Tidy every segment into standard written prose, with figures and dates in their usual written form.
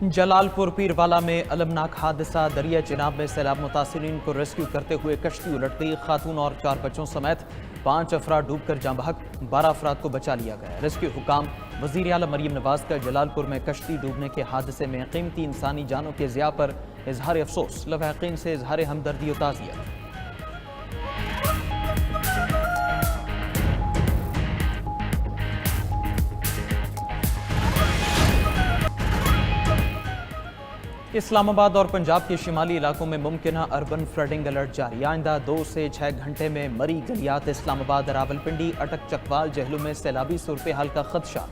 जलाल पुर पीरवाला में अलमनाक हादसा। दरिया चिनाब में सैलाब मुतासिरीन को रेस्क्यू करते हुए कश्ती उलट गई। खातून और 4 बच्चों समेत 5 अफराद डूबकर जाँ बहक, 12 अफराद को बचा लिया गया। रेस्क्यू हुकाम वज़ीर आला मरीम नवाज का जलालपुर में कश्ती डूबने के हादसे में कीमती इंसानी जानों के ज़िया पर इजहार अफसोस। लवाहिकीन से इजहार हमदर्दी और ताज़ियत। इस्लामाबाद और पंजाब के शिमाली इलाकों में मुमकिन अर्बन फ्लडिंग अलर्ट जारी। आइंदा 2 से 6 घंटे में मरी गलियात इस्लामाबाद, रावलपिंडी, अटक, चकवाल, जहलू में सैलाबी सूरत हाल का खदशा।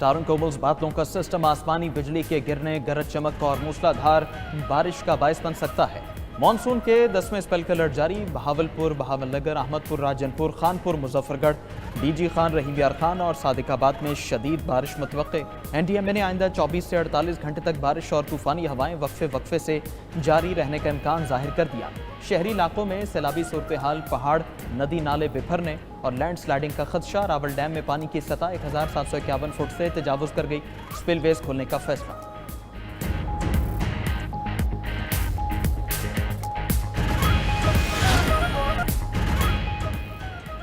टारन कोबल्स बादलों का सिस्टम आसमानी बिजली के गिरने, गरज चमक और मूसलाधार बारिश का बायस बन सकता है। मानसून के 10वें स्पेल का अलर्ट जारी। बहावलपुर, बहावलनगर, अहमदपुर, राजनपुर, खानपुर, मुजफ्फरगढ़, डीजी खान, रहीम यार खान और सादिकाबाद में शदीद बारिश मुतवक्के। एनडीएमए ने आइंदा 24 से 48 घंटे तक बारिश और तूफानी हवाएं वक्फे से जारी रहने का इम्कान जाहिर कर दिया। शहरी इलाकों में सैलाबी सूरत हाल, पहाड़, नदी नाले बिफरने और लैंड स्लाइडिंग का खदशा। रावल डैम में पानी की सतह 1751 फुट से तजावुज कर गई। स्पिलवेज खोलने का फैसला।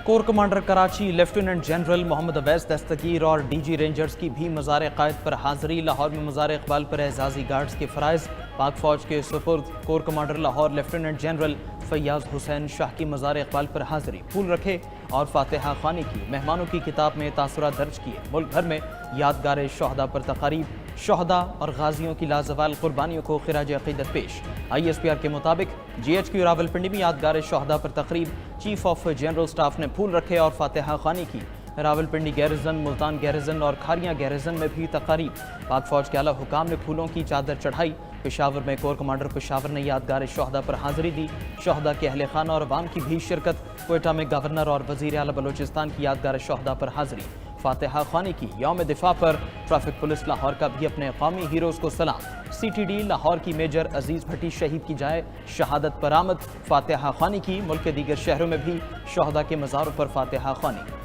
Core commander Karachi lieutenant general Mohammad Awais Dastgir और डीजी रेंजर्स की भी मज़ार क़ायद पर हाज़िरी। लाहौर में मज़ार इक़बाल पर एजाज़ी गार्ड्स के फ़राइज़। पाक फ़ौज के सुपुर्द core commander Lahore lieutenant general Fayyaz Hussain Shah की मज़ार इक़बाल पर हाज़िरी। फूल रखे और फातिहा ख़्वानी की। मेहमानों की किताब में तासुरात दर्ज किए। मुल्क भर में यादगार शहदा पर तक़ारीब। शहदा और गाजियों की लाजवाल कुर्बानियों को खिराज अक़ीदत पेश। ISPR के मुताबिक GHQ रावलपिंडी में यादगार शहदा पर तक़रीब। चीफ ऑफ जनरल स्टाफ ने फूल रखे और फातिहा ख़्वानी की। रावलपिंडी गैरिजन, मुल्तान गैरिजन और खारियां गैरिजन में भी तक़ारीब। पाक फ़ौज के आला हुकाम ने फूलों की चादर चढ़ाई। पेशावर में कोर कमांडर पेशावर ने यादगार शहदा पर हाज़िरी दी। शहदा के अहले खाना और अवाम की भी शिरकत। क्वेटा में गवर्नर और वज़ीर आला बलोचिस्तान की यादगार शहदा पर हाज़िरी। फातिहा ख़्वानी की। यौम दिफा पर ट्रैफिक पुलिस लाहौर का भी अपने कौमी हीरोज़ को सलाम। CTD लाहौर की मेजर अजीज़ भट्टी शहीद की जाए शहादत पर आमद। फातिहा ख़्वानी की। मुल्क के दीगर शहरों में भी शहदा के मज़ारों पर फातिहा ख़्वानी।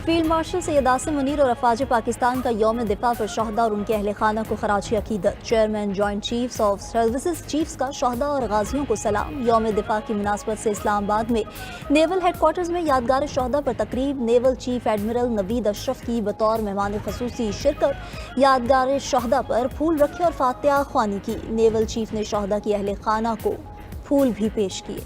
फील्ड मार्शल सैयद आसिम मुनीर और अफवाज पाकिस्तान का यौम दिफा पर शहदा और उनके अहले खाना को खराजी अकीदत। Chairman joint chiefs of services chiefs का शहदा और गाजियों को सलाम। यौम दिफा की मुनासबत से इस्लामाबाद में नेवल हेडक्वार्टर्स में यादगार शहदा पर तकरीब। Naval chief admiral Naveed Ashraf की बतौर मेहमान खसूसी शिरकत। यादगार शहदा पर फूल रखे और फातिहा ख़्वानी की। नेवल चीफ ने शहदा की अहले खाना को फूल भी पेश किए।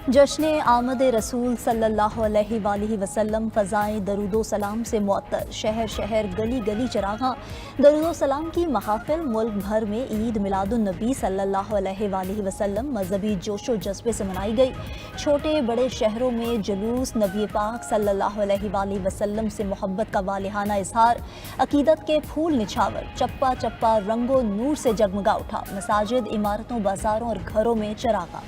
जश्न आमद रसूल सल्लल्लाहु अलैहि वसल्लम फ़ज़ाएँ दरूदो सलाम से मुअत्तर। शहर शहर गली गली चरागां दरूदो सलाम की महफ़िल। मुल्क भर में ईद मिलादुन नबी सल्लल्लाहु अलैहि वसल्लम मजहबी जोशो जज्बे से मनाई गई। छोटे बड़े शहरों में जुलूस। नबी पाक सल्लल्लाहु अलैहि वसल्लम से मोहब्बत का वालिहाना इजहार। अकीदत के फूल निछावर। चप्पा चप्पा रंगो नूर से जगमगा उठा। मसाजिद, इमारतों, बाजारों और घरों में चरागां।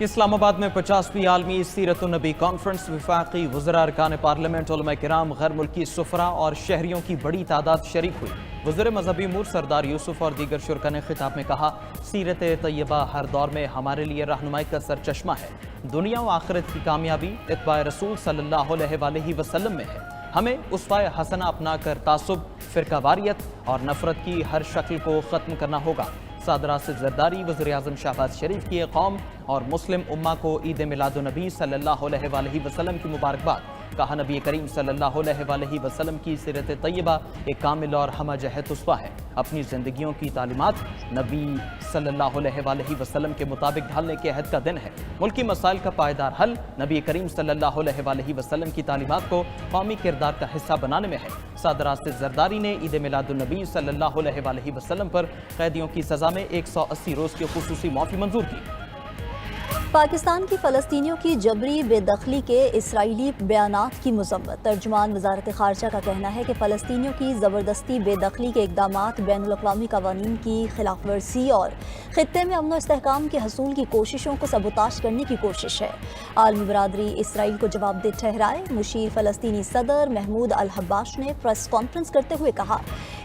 इस्लामाबाद में 50वीं आलमी सीरत-उन-नबी कॉन्फ्रेंस। वफाकी वज़रा, अरकान पार्लियामेंट, उलमा किराम, गैर मुल्की सुफरा और शहरियों की बड़ी तादाद शरीक हुई। वज़ीर मजहबी उमूर सरदार यूसुफ और दीगर शुरका ने खिताब में कहा, सीरत तैयबा हर दौर में हमारे लिए रहनुमाई का सरचश्मा है। दुनिया व आखिरत की कामयाबी इत्बाए रसूल सल्लल्लाहु अलैहि वसल्लम में है। हमें उस्वा हसना अपना कर तासुब, फ़िरकावारियत और नफ़रत की हर शक्ल को ख़त्म करना होगा। सदर आसिफ ज़रदारी वज़ीर आज़म शहबाज शरीफ की कौम और मुस्लिम उम्मा को ईद मिलादुन नबी सल्लल्लाहु अलैहि वसल्लम की मुबारकबाद। कहा, नबी करीम सल्लल्लाहु अलैहि वसल्लम की सीरत तैयबा एक कामिल और हम जहत उस्वा है। अपनी ज़िंदगियों की तालीमात नबी सल्लल्लाहु अलैहि वसल्लम के मुताबिक ढालने के अहद का दिन है। मुल्की मसाइल का पायदार हल नबी करीम सल्लल्लाहु अलैहि वसल्लम की तालीमात को कौमी किरदार का हिस्सा बनाने में है। सदर आसिफ ज़रदारी ने ईद मिलादुन नबी सल्लल्लाहु अलैहि वसल्लम पर कैदियों की सज़ा में 180 रोज़ की खुसूसी माफ़ी मंजूर की। पाकिस्तान की फ़लस्तीनियों की जबरी बेदखली के इसराइली बयानात की मज़म्मत। तर्जुमान वज़ारत ख़ारजा का कहना है कि फ़लस्तीनियों की ज़बरदस्ती बेदखली के इक़दामात बैनुल-अक़वामी क़वानीन की खिलाफ वर्जी और ख़ित्ते में अमन व इस्तेहकाम के हसूल की कोशिशों को सबूताश करने की कोशिश है। आलमी बरादरी इसराइल को जवाबदेह ठहराए। मुशीर फ़लस्तीनी सदर महमूद अल-हब्बाश ने प्रेस कॉन्फ्रेंस करते हुए कहा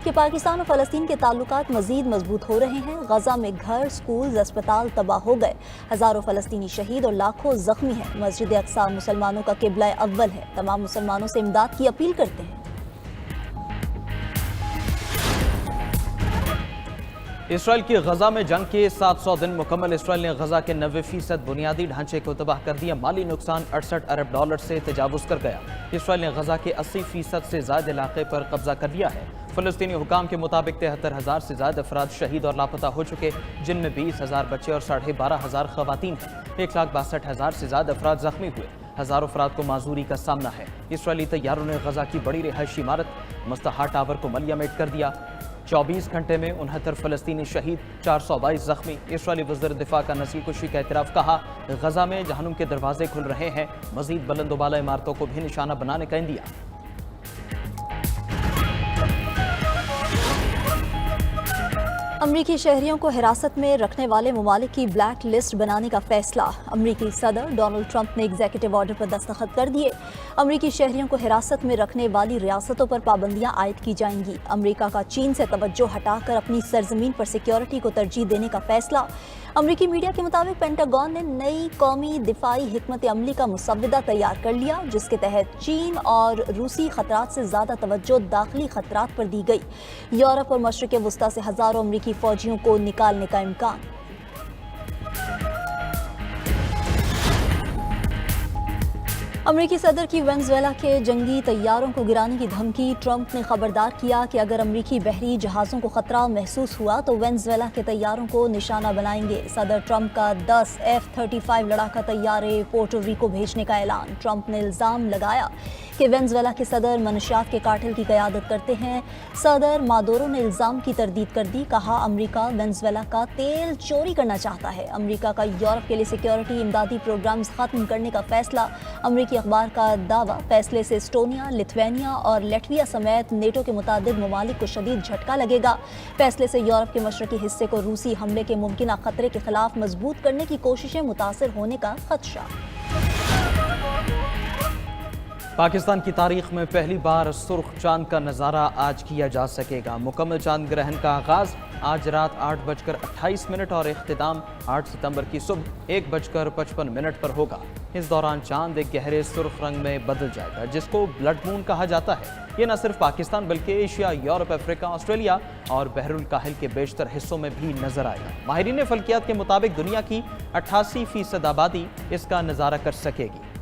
कि पाकिस्तान और फ़लस्तीन के ताल्लुकात मज़ीद मजबूत हो रहे हैं। गज़ा में घर, स्कूल, अस्पताल तबाह हो गए, हज़ारों फ़लस्तीनी शहीद और लाखों ज़ख्मी हैं। मस्जिद अक्सा मुसलमानों का क़िबला अव्वल है। तमाम मुसलमानों से इमदाद की अपील करते हैं। इसराइल की गजा में जंग के 700 दिन मुकम्मल। इसराइल ने गजा के 90% बुनियादी ढांचे को तबाह कर दिया। माली नुकसान 68 अरब डॉलर से तजावुज़ कर गया। इसराइल ने गजा के 80% से ज़्यादा इलाके पर कब्जा कर लिया है। फ़लस्तीनी हुकाम के मुताबिक 73,000 से ज़्यादा अफराद शहीद और लापता हो चुके, जिनमें 20,000 बच्चे और 12,500 ख़वातीन हैं। 1,62,000 से ज़्यादा अफराद ज़ख्मी हुए। हज़ारों अफराद को माजूरी का सामना है। इसराइली तैयारों ने गजा की बड़ी रिहायशी इमारत मुस्तहा टावर को मलियामेट कर दिया। 24 घंटे में 69 फ़लस्तीनी शहीद, 422 ज़ख्मी। इसराइली वज़ीर दिफा का नस्ल कुशी का एतराफ़। कहा, गजा में जहन्नुम के दरवाजे खुल रहे हैं। मज़ीद बुलंदोबाला इमारतों को भी निशाना बनाने का इंदिया। अमरीकी शहरियों को हिरासत में रखने वाले ममालिक की ब्लैक लिस्ट बनाने का फैसला। अमरीकी सदर डोनाल्ड ट्रंप ने एग्जीक्यूटिव ऑर्डर पर दस्तखत कर दिए। अमरीकी शहरियों को हिरासत में रखने वाली रियासतों पर पाबंदियां आयद की जाएंगी। अमरीका का चीन से तवज्जो हटाकर अपनी सरजमीन पर सिक्योरिटी को तरजीह देने का फैसला। अमरीकी मीडिया के मुताबिक पेंटागन ने नई कौमी दिफाई हिकमत अमली का मुसव्वदा तैयार कर लिया, जिसके तहत चीन और रूसी खतरात से ज़्यादा तवज्जो दाखिली खतरात पर दी गई। यूरोप और मशरिक़ वस्ता से हज़ारों अमरीकी फ़ौजियों को निकालने का इम्कान। अमरीकी सदर की वेनेज़ुएला के जंगी तैयारों को गिराने की धमकी। ट्रंप ने खबरदार किया कि अगर अमरीकी बहरी जहाज़ों को खतरा महसूस हुआ तो वेनेज़ुएला के तैयारों को निशाना बनाएंगे। सदर ट्रंप का 10 F-35 लड़ाका तैयारे पोर्टो रिको भेजने का ऐलान। ट्रंप ने इल्ज़ाम लगाया कि वेनेज़ुएला के सदर मनशियात के कार्टेल की क़यादत करते हैं। सदर मादुरो ने इल्ज़ाम की तरदीद कर दी। कहा, अमरीका वेनेज़ुएला का तेल चोरी करना चाहता है। अमरीका का यूरोप के लिए सिक्योरिटी इमदादी प्रोग्राम्स ख़त्म करने का फैसला। अमरीकी अखबार का दावा, फैसले से एस्टोनिया, लिथुआनिया और लैटविया समेत नेटो के मुतादिद ममालिक को शदीद झटका लगेगा। फैसले से यूरोप के मशरकी हिस्से को रूसी हमले के मुमकिन खतरे के खिलाफ मजबूत करने की कोशिशें मुतासर होने का खदशा। पाकिस्तान की तारीख में पहली बार सुर्ख चांद का नज़ारा आज किया जा सकेगा। मुकम्मल चांद ग्रहण का आगाज़ आज रात 8:28 और इख्तिताम 8 सितंबर की सुबह 1:55 पर होगा। इस दौरान चांद एक गहरे सुर्ख रंग में बदल जाएगा, जिसको ब्लड मून कहा जाता है। ये न सिर्फ पाकिस्तान बल्कि एशिया, यूरोप, अफ्रीका, ऑस्ट्रेलिया और बहरुल काहिल के बेशतर हिस्सों में भी नजर आएगा। माहिरीन फल्कियात के मुताबिक दुनिया की 88% आबादी इसका नज़ारा कर सकेगी।